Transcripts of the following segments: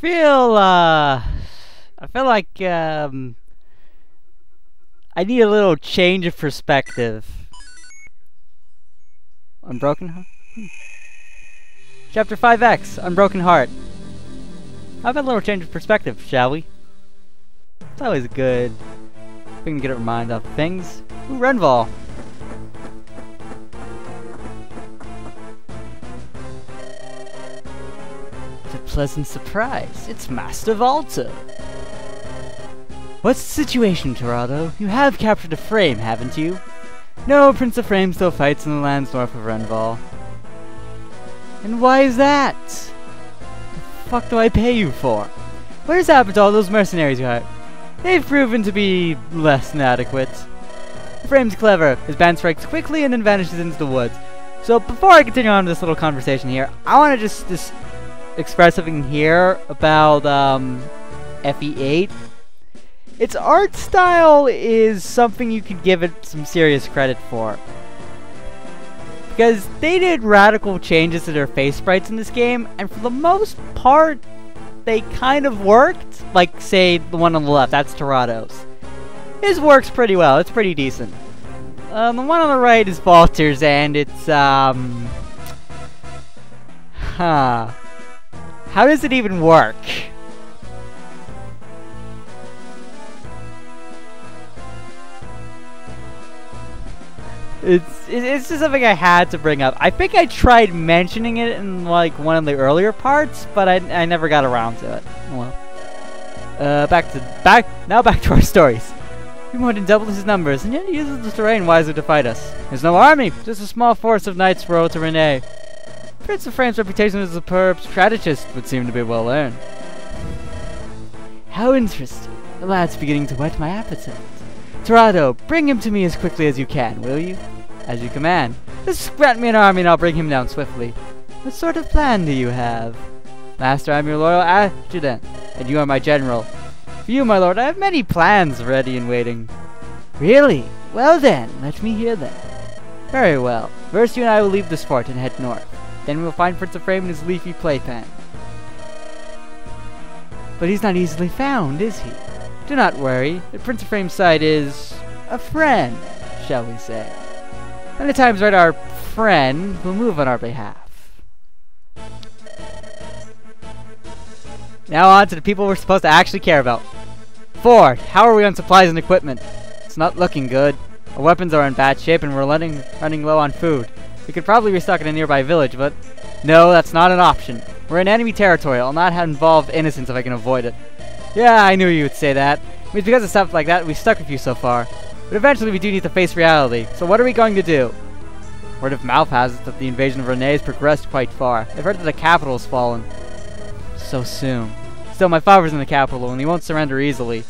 I feel like, I need a little change of perspective. Unbroken Heart? Chapter 5X, Unbroken Heart. How about a little change of perspective, shall we? It's always good. We can get a remind of things. Ooh, Renvall. It's a pleasant surprise. It's Master Volta. What's the situation, Grado? You have captured a frame, haven't you? No, Prince of Frame still fights in the lands north of Renvall. And why is that? The fuck do I pay you for? What has happened to all those mercenaries you hired? They've proven to be less than adequate. Frame's clever. His band strikes quickly and then vanishes into the woods. So before I continue on with this little conversation here, I want to just express something here about FE8. Its art style is something you could give it some serious credit for. Because they did radical changes to their face sprites in this game, and for the most part, they kind of worked. Like, say, the one on the left, that's Grado's. His works pretty well, it's pretty decent. The one on the right is Valter's, and it's, How does it even work? It's just something I had to bring up. I think I tried mentioning it in like one of the earlier parts, but I never got around to it. Well, back to our stories. We more than doubled his numbers, and yet he uses the terrain wisely to fight us. There's no army, just a small force of knights royal to Renee. Prince of Frame's reputation as a superb strategist would seem to be well earned. How interesting. The lad's beginning to whet my appetite. Grado, bring him to me as quickly as you can, will you? As you command. Just grant me an army and I'll bring him down swiftly. What sort of plan do you have? Master, I'm your loyal adjutant, and you are my general. For you, my lord, I have many plans ready and waiting. Really? Well then, let me hear them. Very well. First you and I will leave this fort and head north. Then we will find Prince of Frame in his leafy playpen. But he's not easily found, is he? Do not worry. The Prince of Frame's side is a friend, shall we say. When the time's right, our friend will move on our behalf. Now on to the people we're supposed to actually care about. Ford, how are we on supplies and equipment? It's not looking good. Our weapons are in bad shape and we're running low on food. We could probably restock in a nearby village, but no, that's not an option. We're in enemy territory. I'll not involve innocents if I can avoid it. Yeah, I knew you would say that. I mean, because of stuff like that, we've stuck with you so far. But eventually we do need to face reality. So what are we going to do? Word of mouth has it that the invasion of Renee has progressed quite far. I've heard that the capital has fallen. So soon. Still, my father's in the capital and he won't surrender easily.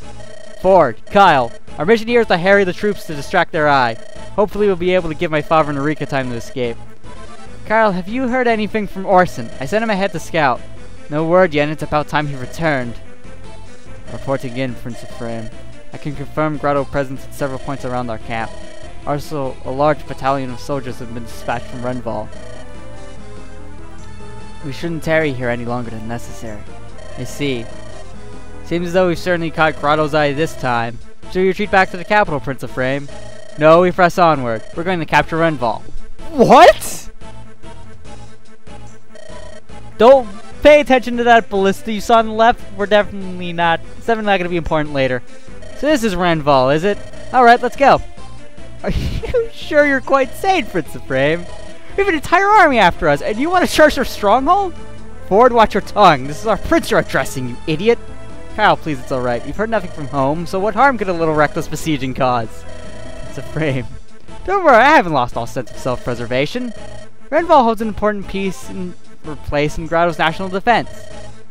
Ford, Kyle, our mission here is to harry the troops to distract their eye. Hopefully we'll be able to give my father and Eureka time to escape. Kyle, have you heard anything from Orson? I sent him ahead to scout. No word yet, and it's about time he returned. Reporting in, Prince of Frame. I can confirm Grado presence at several points around our camp. Also, a large battalion of soldiers have been dispatched from Renvall. We shouldn't tarry here any longer than necessary. I see. Seems as though we've certainly caught Grado's eye this time. Should we retreat back to the capital, Prince of Frame? No, we press onward. We're going to capture Renvall. What? Don't pay attention to that ballista you saw on the left. We're definitely not. It's definitely not going to be important later. So this is Renvall, is it? Alright, let's go. Are you sure you're quite sane, Prince of Frame? We have an entire army after us, and you want to charge our stronghold? Ford, watch your tongue. This is our prince you're addressing, you idiot. Kyle, please, it's alright. We've heard nothing from home, so what harm could a little reckless besieging cause? Prince of Frame. Don't worry, I haven't lost all sense of self-preservation. Renvall holds an important place in Grado's national defense.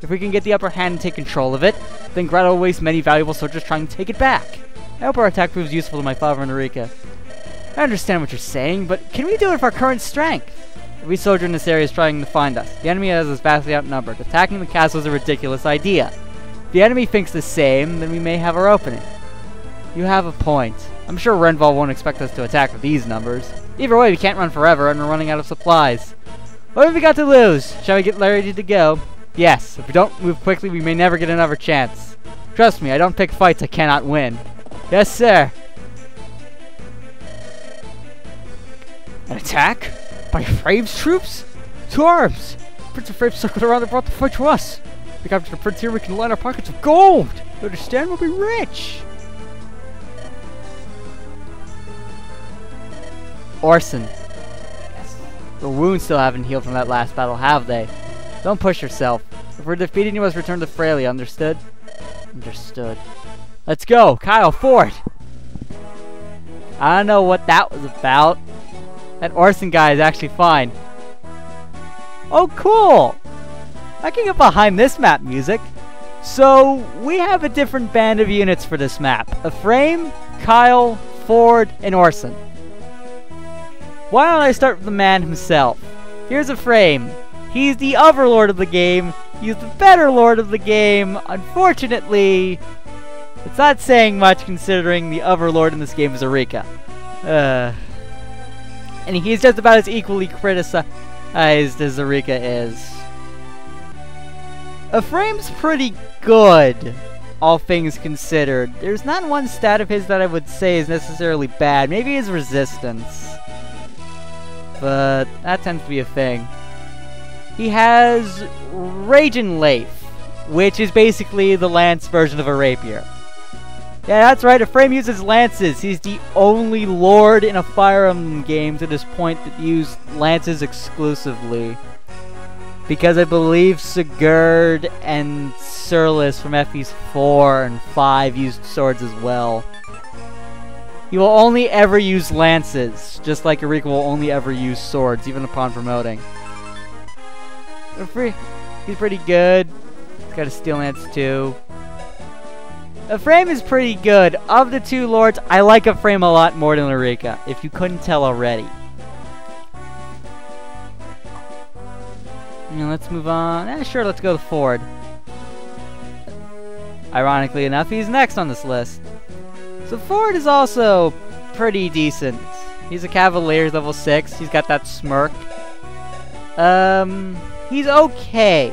If we can get the upper hand and take control of it, then Grado will waste many valuable soldiers trying to take it back. I hope our attack proves useful to my father and Eureka. I understand what you're saying, but can we do it with our current strength? Every soldier in this area is trying to find us. The enemy has us vastly outnumbered. Attacking the castle is a ridiculous idea. If the enemy thinks the same, then we may have our opening. You have a point. I'm sure Renvall won't expect us to attack with these numbers. Either way, we can't run forever, and we're running out of supplies. What have we got to lose? Shall we get ready to go? Yes, if we don't move quickly, we may never get another chance. Trust me, I don't pick fights I cannot win. Yes, sir. An attack? By Frave's troops? To arms! Prince of Frave circled around and brought the fight to us. If we capture the prince here, we can line our pockets with gold! You understand? We'll be rich! Orson. Yes. The wounds still haven't healed from that last battle, have they? Don't push yourself. If we're defeated, you must return to Frelia, understood? Understood. Let's go! Kyle, forward! I don't know what that was about. That Orson guy is actually fine. Oh, cool! I can get behind this map music. So, we have a different band of units for this map. Ephraim, Kyle, Ford, and Orson. Why don't I start with the man himself? Here's Ephraim. He's the overlord of the game. He's the better lord of the game. Unfortunately, it's not saying much considering the overlord in this game is Erika. And he's just about as equally criticized as Erika is. Ephraim's pretty good, all things considered. There's not one stat of his that I would say is necessarily bad. Maybe his resistance. But that tends to be a thing. He has Rage and Lath, which is basically the lance version of a rapier. Yeah, that's right, Ephraim uses lances. He's the only lord in a Fire Emblem game to this point that used lances exclusively. Because I believe Sigurd and Surlis from FE's 4 and 5 used swords as well. He will only ever use lances, just like Erika will only ever use swords, even upon promoting. He's pretty good. He's got a steel lance too. Ephraim is pretty good. Of the two lords, I like Ephraim a lot more than Erika, if you couldn't tell already. Now let's move on. Sure, let's go to Ford. Ironically enough, he's next on this list. So Ford is also pretty decent. He's a Cavalier, level 6. He's got that smirk. He's okay.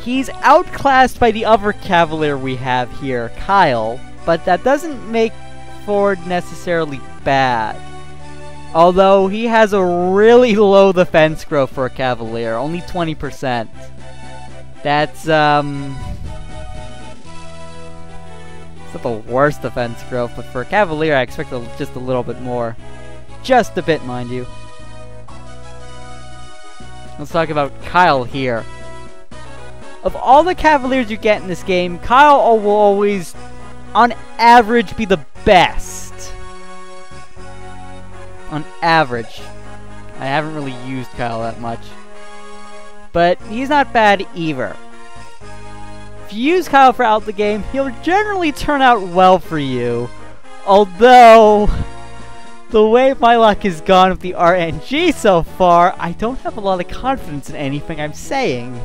He's outclassed by the other Cavalier we have here, Kyle, but that doesn't make Ford necessarily bad. Although he has a really low defense growth for a Cavalier, only 20%. That's, it's not the worst defense growth, but for a Cavalier I expect just a little bit more. Just a bit, mind you. Let's talk about Kyle here. Of all the Cavaliers you get in this game, Kyle will always, on average, be the best. On average. I haven't really used Kyle that much. But he's not bad either. If you use Kyle throughout the game, he'll generally turn out well for you. Although, the way my luck has gone with the RNG so far, I don't have a lot of confidence in anything I'm saying.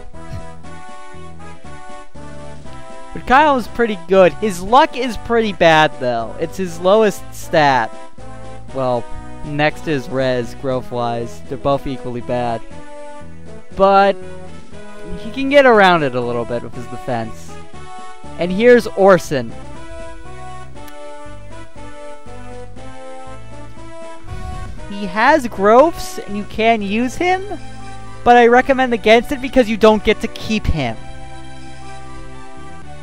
But Kyle is pretty good. His luck is pretty bad, though. It's his lowest stat. Well, next is res, growth-wise. They're both equally bad. But he can get around it a little bit with his defense. And here's Orson. He has growths, and you can use him, but I recommend against it because you don't get to keep him.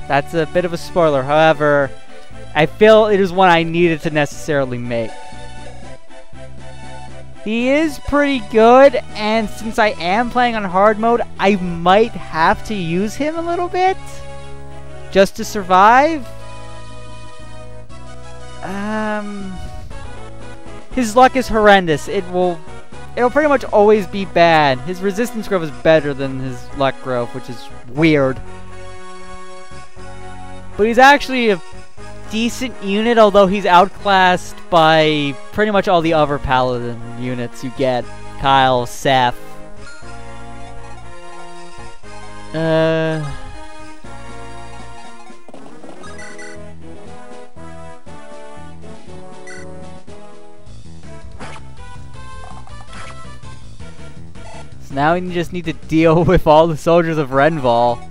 That's a bit of a spoiler, however, I feel it is one I needed to necessarily make. He is pretty good, and since I am playing on hard mode, I might have to use him a little bit, just to survive. His luck is horrendous. It'll pretty much always be bad. His resistance growth is better than his luck growth, which is weird. But he's actually a decent unit, although he's outclassed by pretty much all the other Paladin units you get. Kyle, Seth. So now we just need to deal with all the soldiers of Renvall.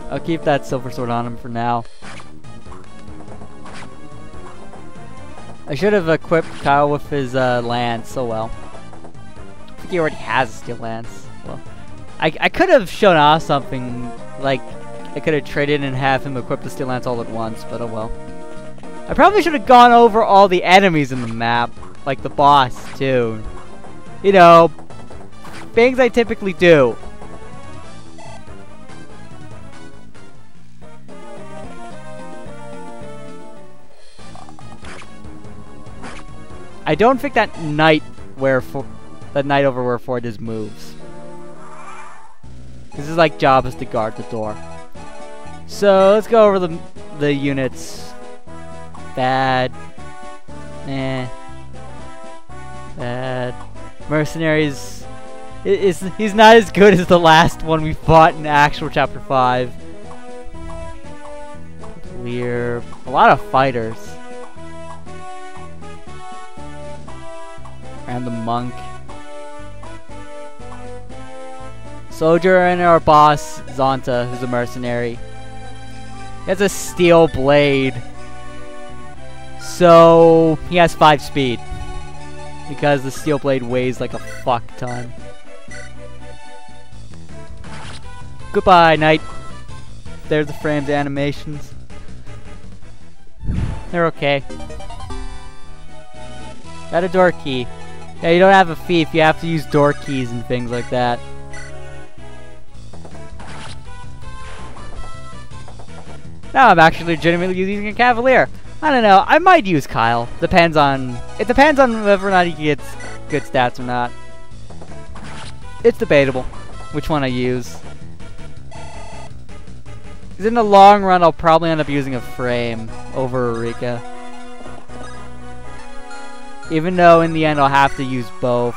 I'll keep that silver sword on him for now. I should have equipped Kyle with his lance. Oh well. I think he already has a steel lance. Well, I could have shown off something, like I could have traded and have him equip the steel lance all at once, but oh well. I probably should have gone over all the enemies in the map, like the boss too. You know, things I typically do. I don't think that knight over where Ford is moves. This is like job is to guard the door. So let's go over the units. Bad. Bad. Mercenaries. He's not as good as the last one we fought in actual chapter 5. Clear. A lot of fighters. And the monk. Soldier and our boss, Zonta, who's a mercenary. He has a steel blade. So he has 5 speed. Because the steel blade weighs like a fuck ton. Goodbye, knight. There's the frames animations. They're okay. Got a door key. Yeah, you don't have a thief, you have to use door keys and things like that. Now I'm actually legitimately using a cavalier. I don't know, I might use Kyle. It depends on whether or not he gets good stats or not. It's debatable which one I use. Because in the long run, I'll probably end up using a frame over Eureka. Even though in the end I'll have to use both.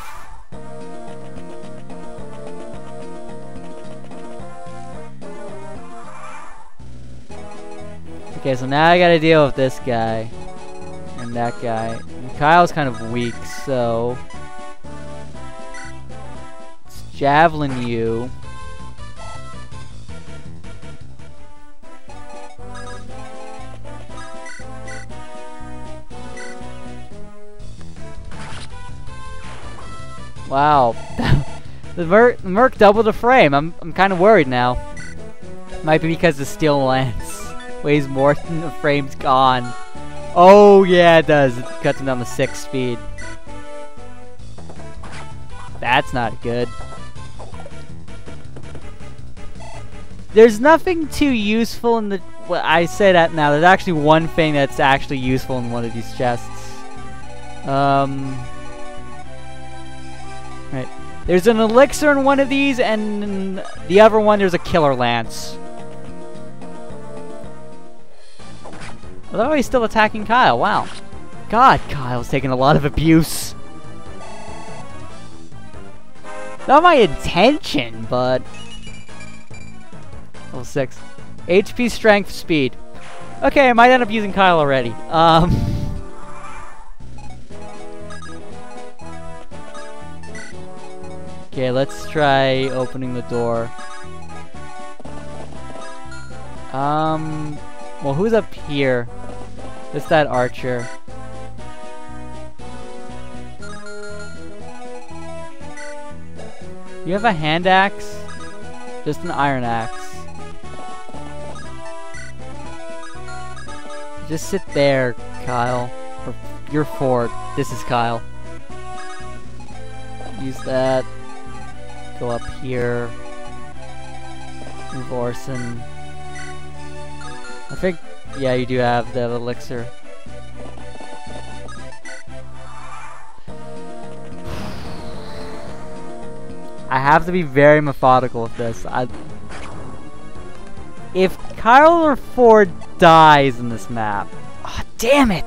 Okay, so now I gotta deal with this guy. And that guy. And Kyle's kind of weak, so... let's javelin you. Wow, the Merc doubled the frame. I'm kind of worried now. Might be because the steel lance weighs more than the frame's gone. Oh yeah, it does. It cuts him down to 6 speed. That's not good. There's nothing too useful in the. Well, I say that now. There's actually one thing that's actually useful in one of these chests. Right. There's an elixir in one of these, and in the other one there's a killer lance. Although he's still attacking Kyle, wow. God, Kyle's taking a lot of abuse. Not my intention, but... level 6. HP, strength, speed. Okay, I might end up using Kyle already. Okay, let's try opening the door. Well, who's up here? It's that archer. You have a hand axe? Just an iron axe. Just sit there, Kyle. Or you're Ford. This is Kyle. Use that. Go up here. Move Orson. I think, yeah, you do have that elixir. I have to be very methodical with this. If Kyle or Ford dies in this map... oh, damn it!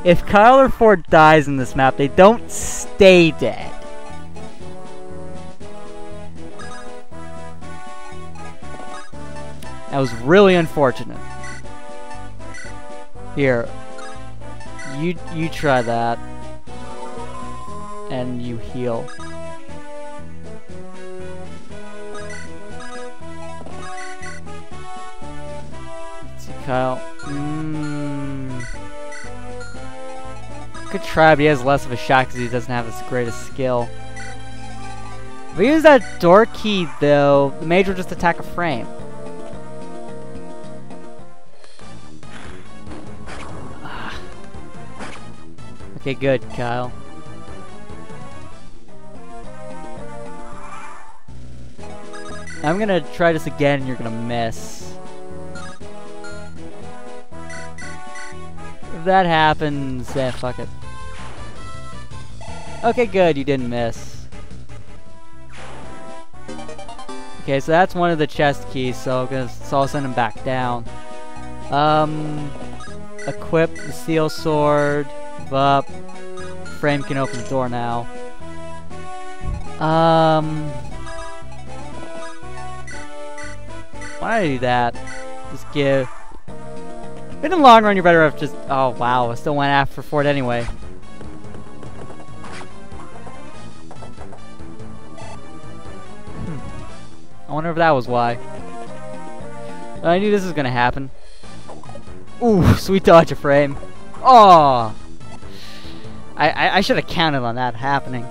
If Kyle or Ford dies in this map, they don't stay dead. That was really unfortunate. Here. You try that. And you heal. Let's see, Kyle. Could try, but he has less of a shot because he doesn't have as great a skill. If we use that door key, though, the mage will just attack a frame. Okay, good, Kyle. I'm gonna try this again and you're gonna miss. If that happens, fuck it. Okay, good, you didn't miss. Okay, so that's one of the chest keys, so I'll send him back down. Equip the steel sword. Move up. Frame can open the door now. Why did I do that? Just give. In the long run, you're better off just. Oh wow, I still went after Fort anyway. I wonder if that was why. I knew this was gonna happen. Ooh, sweet dodge a frame. Oh, I should have counted on that happening.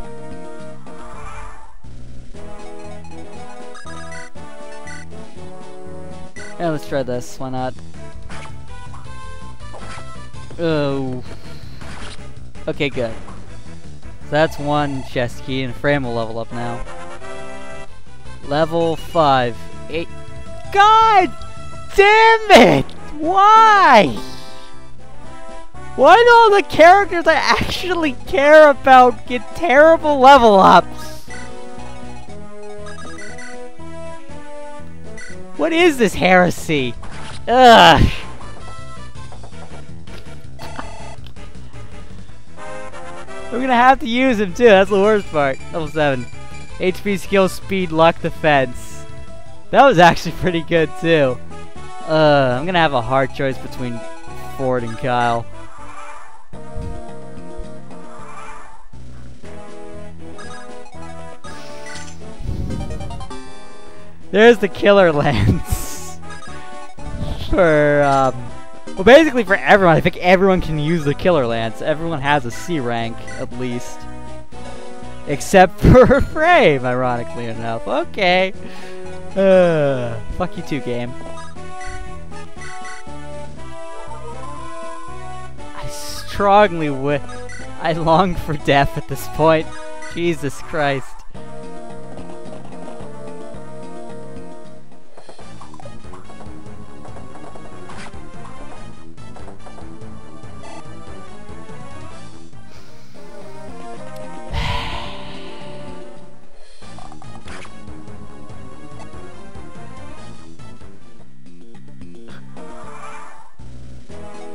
Yeah, let's try this. Why not? Oh. Okay, good. So that's one chest key, and frame will level up now. Level 5. 8. God damn it! Why? Why do all the characters I actually care about get terrible level ups? What is this heresy? Ugh. We're gonna have to use him too, that's the worst part. Level 7. HP, skill, speed, luck, defense. That was actually pretty good too. I'm gonna have a hard choice between Ford and Kyle. There's the killer lance. For, well, basically for everyone. I think everyone can use the killer lance. Everyone has a C rank, at least. Except for Frame, ironically enough. Okay. Fuck you too, game. I strongly I long for death at this point. Jesus Christ.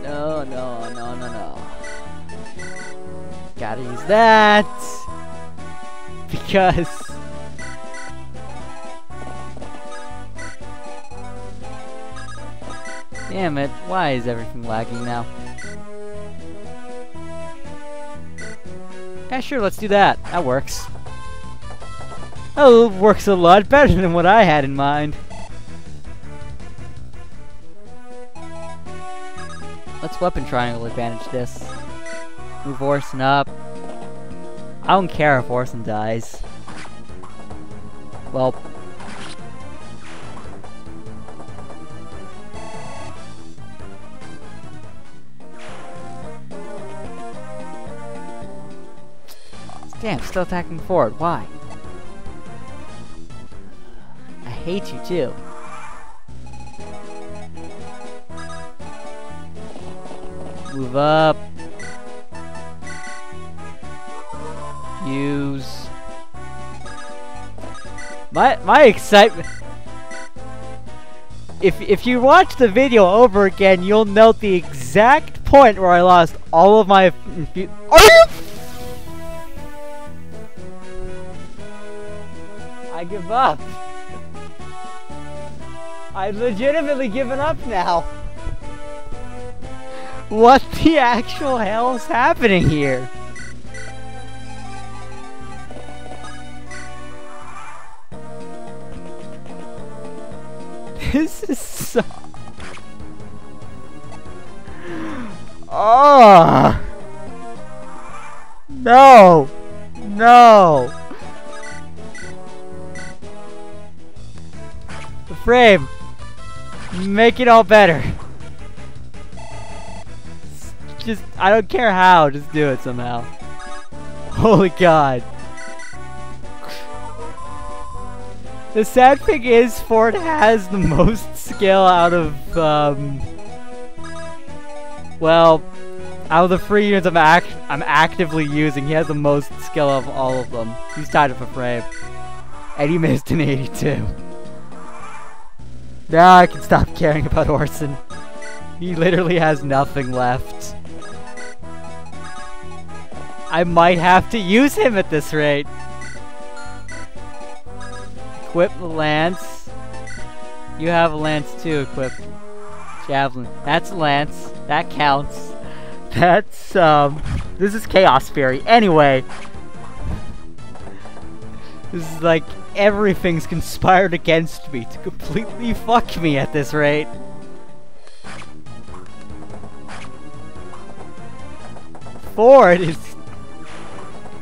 No. Gotta use that! Because... Damn it, why is everything lagging now? Yeah, sure, let's do that. That works. Oh, it works a lot better than what I had in mind. Let's weapon triangle advantage this. Move Orson up. I don't care if Orson dies. Well. Damn, still attacking forward. Why? I hate you too. Move up. Use. My excitement. If you watch the video over again, you'll note the exact point where I lost all of my. Are you? I give up. I've legitimately given up now. What the actual hell is happening here? This is so... Oh! No! No! The frame! Make it all better. Just, I don't care how, just do it somehow. Holy God. The sad thing is, Ford has the most skill out of, well, out of the 3 units I'm actively using, he has the most skill of all of them. He's tied up a frame. And he missed an 82. Now I can stop caring about Orson. He literally has nothing left. I might have to use him at this rate. Equip the lance. You have a lance too equipped. Javelin. That's a lance. That counts. That's, this is Chaos Fury. Anyway. This is like, everything's conspired against me to completely fuck me at this rate. Ford is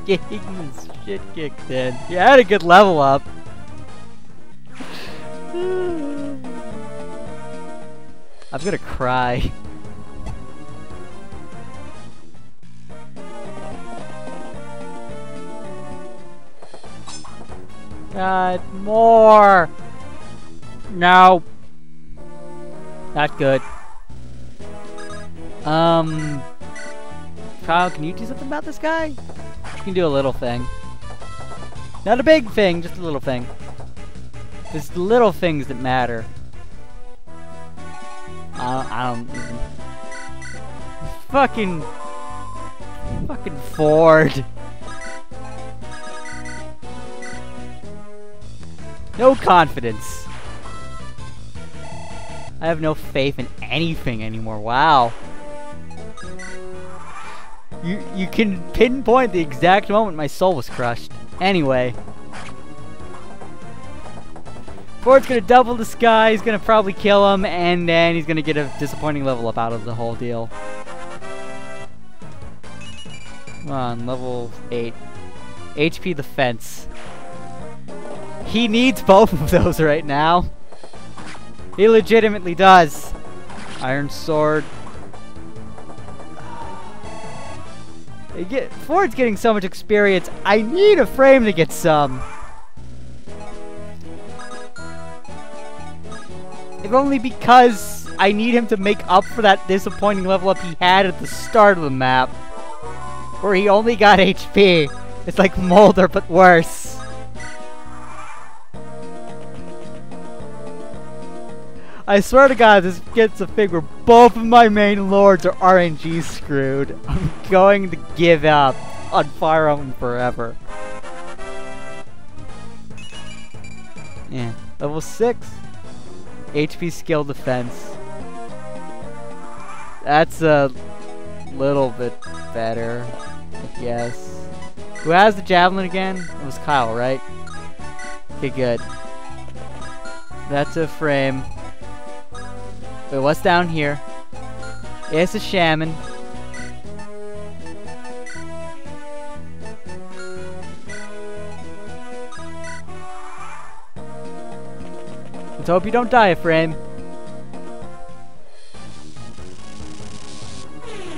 getting his shit kicked in. You had a good level up. I'm gonna cry. God, more! No! Not good. Kyle, can you do something about this guy? You can do a little thing. Not a big thing, just a little thing. It's the little things that matter. I don't even... Fucking Ford. No confidence. I have no faith in anything anymore. Wow. You can pinpoint the exact moment my soul was crushed. Anyway. Ford's gonna double this guy, he's gonna probably kill him, and then he's gonna get a disappointing level up out of the whole deal. Come on, level 8. HP the fence. He needs both of those right now. He legitimately does. Iron sword. Ford's getting so much experience. I need a frame to get some. If only because I need him to make up for that disappointing level up he had at the start of the map. Where he only got HP. It's like Mulder, but worse. I swear to God, this gets a thing where both of my main lords are RNG screwed. I'm going to give up on Fire Emblem forever. Yeah, level 6. HP skill defense. That's a little bit better, I guess. Who has the javelin again? It was Kyle, right? Okay, good. That's a frame. Wait, what's down here? It's a shaman. Let's hope you don't die, frame.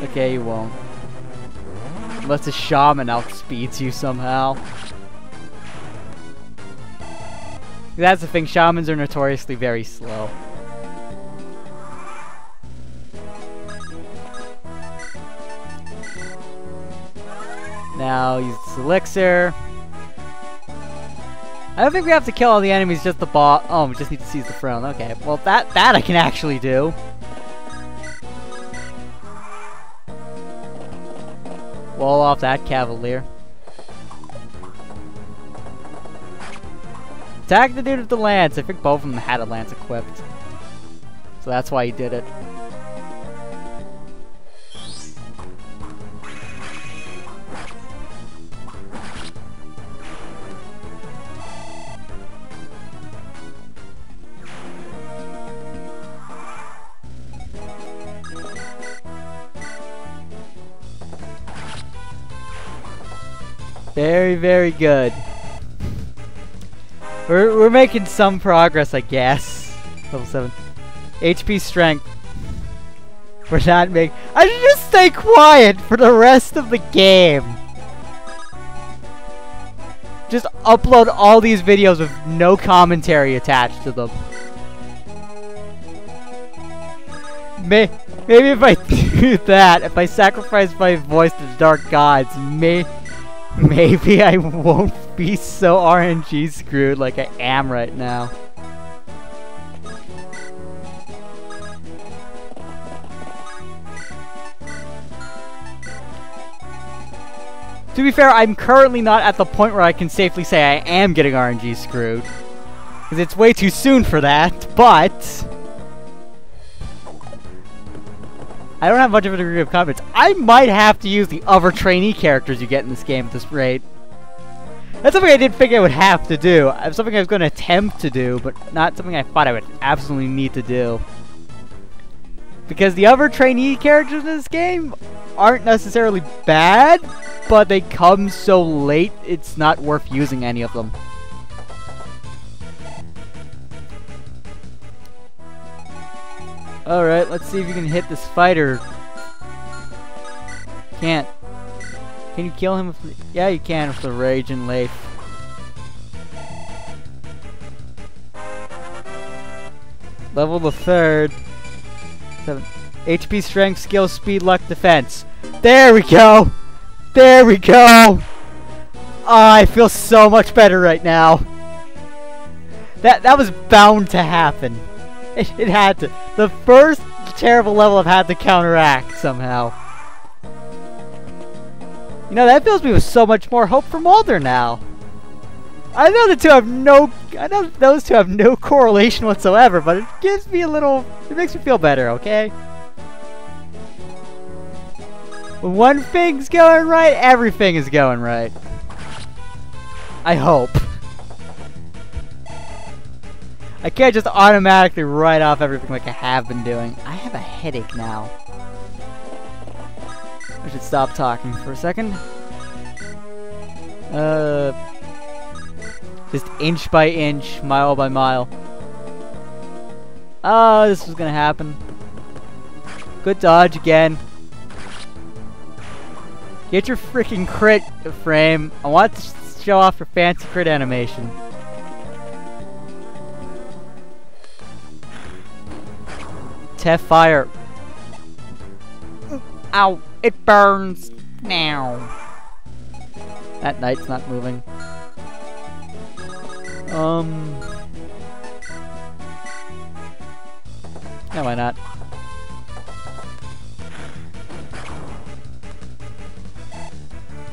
Okay, you won't. Unless the shaman outspeeds you somehow. That's the thing, shamans are notoriously very slow. Now use this elixir. I don't think we have to kill all the enemies, just the boss. Oh, we just need to seize the throne. Okay, well that I can actually do. Wall off that cavalier. Attack the dude with the lance. I think both of them had a lance equipped. So that's why he did it. Very, very good. We're making some progress, I guess. Level 7. HP strength. We're not making... I should just stay quiet for the rest of the game. Just upload all these videos with no commentary attached to them. Maybe if I do that, if I sacrifice my voice to the dark gods, maybe I won't be so RNG screwed like I am right now. To be fair, I'm currently not at the point where I can safely say I am getting RNG screwed. Because it's way too soon for that, but... I don't have much of a degree of confidence. I might have to use the other trainee characters you get in this game at this rate. That's something I didn't think I would have to do. It's something I was going to attempt to do, but not something I thought I would absolutely need to do. Because the other trainee characters in this game aren't necessarily bad, but they come so late, it's not worth using any of them. Alright, let's see if you can hit this fighter. Can't. Can you kill him with the... Yeah, you can with the Rage and Lath. Level the 3rd. 7. HP, strength, skill, speed, luck, defense. There we go! There we go! Oh, I feel so much better right now. That was bound to happen. It had to. The first terrible level I've had to counteract somehow. You know, that fills me with so much more hope for Mulder now. I know those two have no correlation whatsoever, but it gives me a little... It makes me feel better, okay? When one thing's going right, everything is going right. I hope. I can't just automatically write off everything like I have been doing. I have a headache now. I should stop talking for a second. Just inch by inch, mile by mile. Oh, this was gonna happen. Good dodge again. Get your freaking crit frame. I want to show off your fancy crit animation. Tef fire. Ow, it burns now. That knight's not moving. No, why not?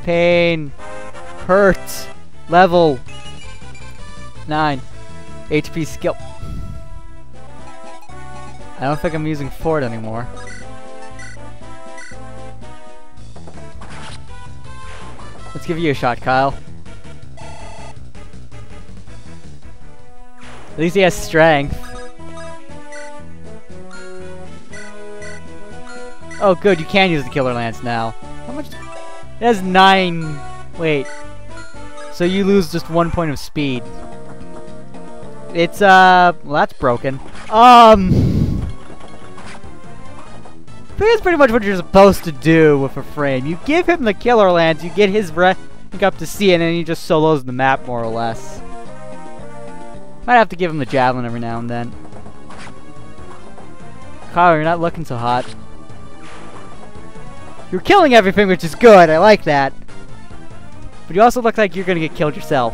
Pain. Hurt. Level 9. HP skill. I don't think I'm using Ford anymore. Let's give you a shot, Kyle. At least he has strength. Oh good, you can use the Killer Lance now. How much? It has 9... Wait. So you lose just 1 point of speed. It's, well, that's broken. I think that's pretty much what you're supposed to do with a frame. You give him the Killer Lance, you get his rank up to C, and then he just solos the map, more or less. Might have to give him the Javelin every now and then. Kyle, you're not looking so hot. You're killing everything, which is good. I like that. But you also look like you're gonna get killed yourself.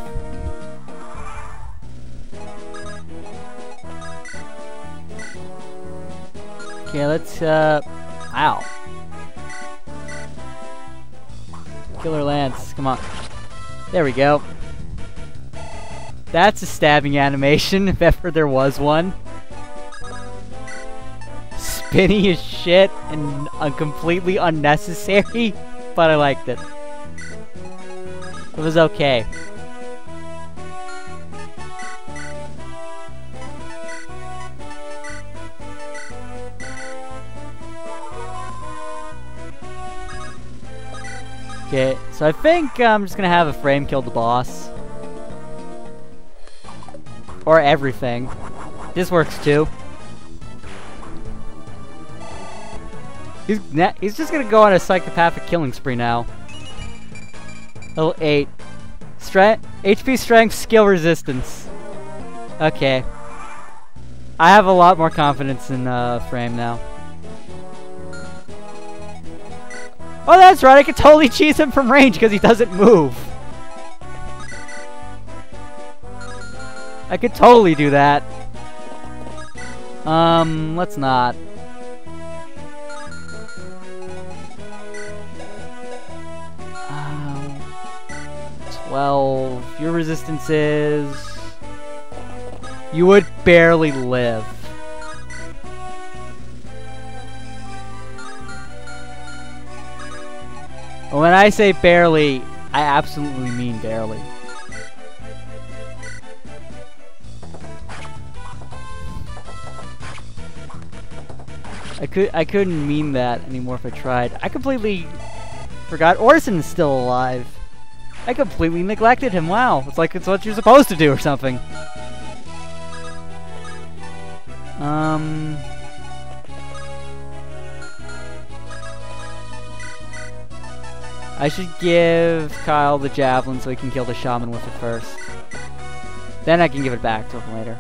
Okay, let's, ow. Killer Lance, come on. There we go. That's a stabbing animation, if ever there was one. spinny as shit and completely unnecessary, but I liked it. It was okay. Okay, so I think I'm just gonna have a frame kill the boss. Or everything. This works too. He's just gonna go on a psychopathic killing spree now. Level 8. Strength, HP, strength, skill, resistance. Okay. I have a lot more confidence in frame now. Oh, that's right, I could totally cheese him from range because he doesn't move. I could totally do that. Let's not. Um, 12. Your resistance is... You would barely live. When I say barely, I absolutely mean barely. I couldn't mean that anymore if I tried. I completely forgot Orson is still alive. I completely neglected him. Wow, it's like it's what you're supposed to do or something. I should give Kyle the javelin so he can kill the shaman with it first. Then I can give it back to him later.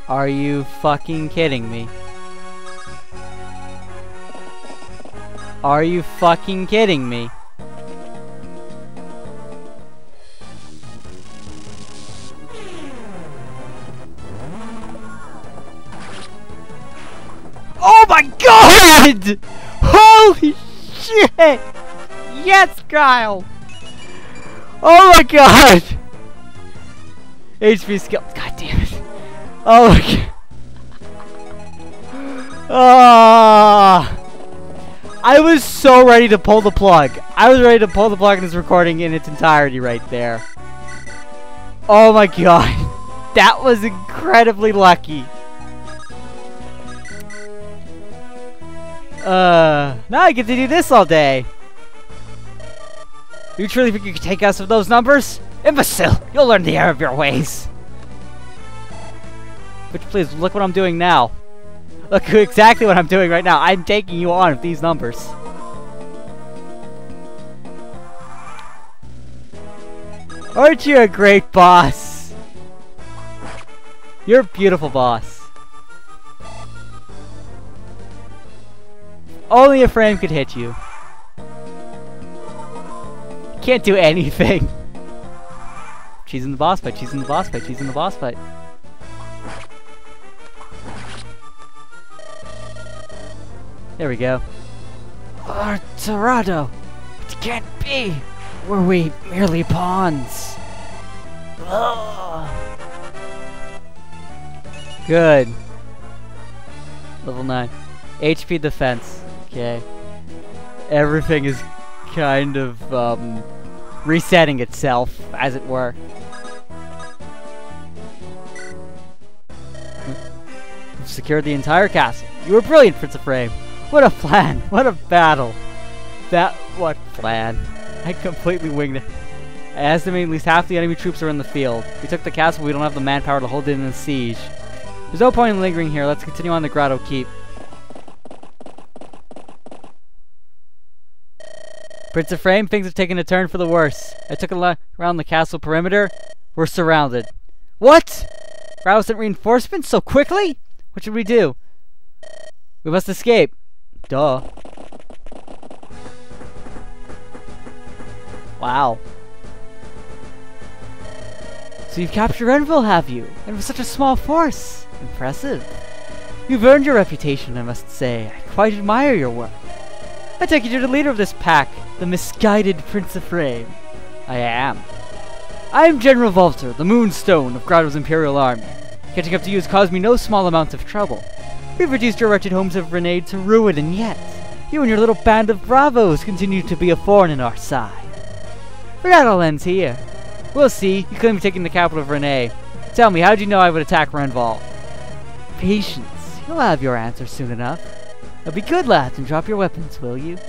Are you fucking kidding me? Are you fucking kidding me? Oh my god! Holy shit! Yes, Kyle! Oh my god! HP skill. God damn it. Oh my god. I was so ready to pull the plug. I was ready to pull the plug in this recording in its entirety right there. Oh my god. That was incredibly lucky. Now I get to do this all day. You truly think you can take us with those numbers? Imbecile! You'll learn the error of your ways. But please, look what I'm doing now. Look exactly what I'm doing right now. I'm taking you on with these numbers. Aren't you a great boss? You're a beautiful boss. Only a frame could hit you. Can't do anything. She's in the boss fight, she's in the boss fight, she's in the boss fight. There we go. Grado, it can't be. Were we merely pawns? Ugh. Good. Level 9. HP defense. Okay. Everything is kind of resetting itself, as it were. You've secured the entire castle. You were brilliant, Prince of Frame. What a plan! What a battle! What plan? I completely winged it. I estimate at least half the enemy troops are in the field. We took the castle, we don't have the manpower to hold it in a siege. There's no point in lingering here. Let's continue on the Grado Keep. Prince of Frame, things have taken a turn for the worse. I took a look around the castle perimeter. We're surrounded. What? Grado sent reinforcements so quickly? What should we do? We must escape. Duh. Wow. So you've captured Renvall, have you? And with such a small force. Impressive. You've earned your reputation, I must say. I quite admire your work. I take you to the leader of this pack. The misguided Prince of Flame. I am. I am General Volter, the Moonstone of Grado's Imperial Army. Catching up to you has caused me no small amount of trouble. We've reduced your wretched homes of Renee to ruin, and yet, you and your little band of bravos continue to be a thorn in our side. But that all ends here. We'll see. You claim taking the capital of Renee. Tell me, how'd you know I would attack Renvall? Patience. You'll have your answer soon enough. Now be good, lads, and drop your weapons, will you?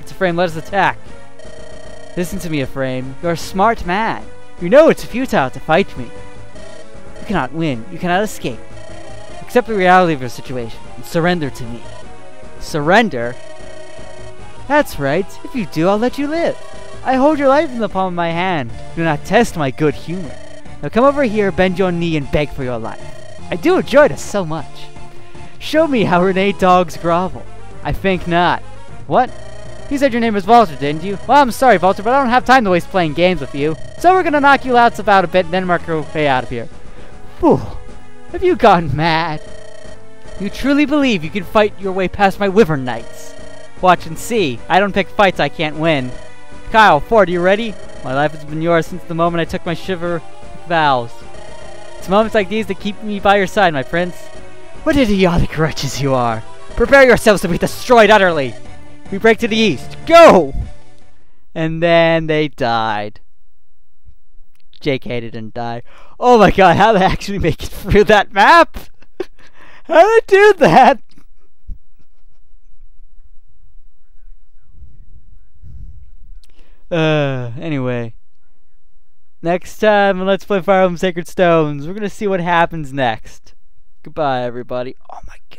It's Ephraim, let us attack. Listen to me, Ephraim. You're a smart man. You know it's futile to fight me. You cannot win. You cannot escape. Accept the reality of your situation and surrender to me. Surrender? That's right. If you do, I'll let you live. I hold your life in the palm of my hand. Do not test my good humor. Now come over here, bend your knee, and beg for your life. I do enjoy this so much. Show me how Renee dogs grovel. I think not. What? You said your name was Walter, didn't you? Well, I'm sorry, Walter, but I don't have time to waste playing games with you. So we're gonna knock you out about a bit and then work our way out of here. Whew. Have you gone mad? You truly believe you can fight your way past my Wyvern Knights? Watch and see. I don't pick fights I can't win. Kyle, Ford, are you ready? My life has been yours since the moment I took my shiver vows. It's moments like these that keep me by your side, my prince. What idiotic wretches you are. Prepare yourselves to be destroyed utterly. We break to the east. Go! And then they died. JK didn't die. Oh my god, how did they actually make it through that map? How did they do that? Anyway. Next time on Let's Play Fire Emblem Sacred Stones, we're gonna see what happens next. Goodbye, everybody. Oh my god.